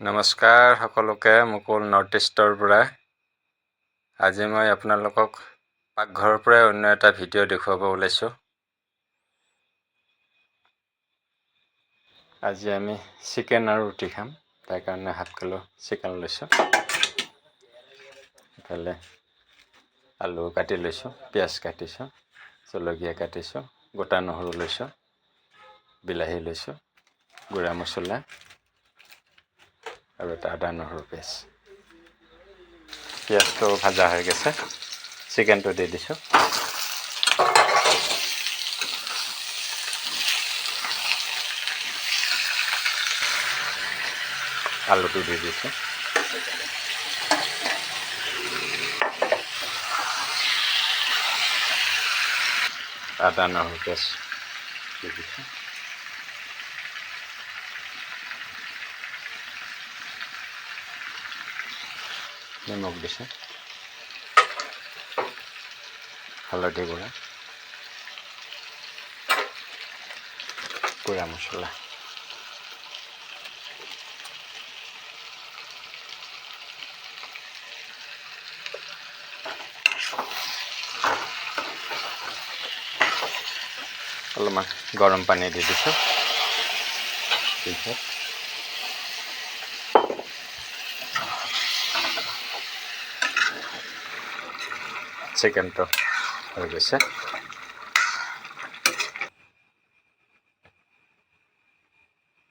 নমস্কাৰ সকলোকে মুকুল নৰ্থ ইষ্টৰ পৰা। আজি মই আপোনালোকক পাকঘৰৰ পৰাই অন্য এটা ভিডিঅ' দেখুৱাব ওলাইছোঁ। আজি আমি চিকেন আৰু ৰুটি খাম, তাৰ কাৰণে হাফ কিলো চিকেন লৈছোঁ। ইফালে আলু কাটি লৈছোঁ, পিঁয়াজ কাটিছোঁ, জলকীয়া কাটিছোঁ, গোটা নহৰু লৈছোঁ, বিলাহী লৈছোঁ, গুড়া মছলা আৰু এটা আদা নহৰু পেষ্ট। পিঁয়াজটো ভাজা হৈ গৈছে, চিকেনটো দি দিছোঁ। আলুটো দি দিছোঁ। আদা নহৰু পেষ্ট দি দিছোঁ। নিমখ দিছোঁ, হালধি গুড়া, গুড়া মছলা, অলপমান গৰম পানী দি দিছোঁ। পিছত চিকেনটো হৈ গৈছে।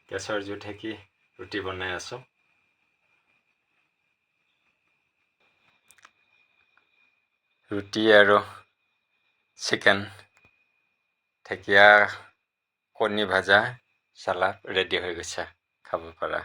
গেছৰ জুইত সেকি ৰুটি বনাই আছোঁ। ৰুটি আৰু চিকেন, ঢেকীয়া, কণী ভাজা, চালাড ৰেডি হৈ গৈছে, খাব পৰা।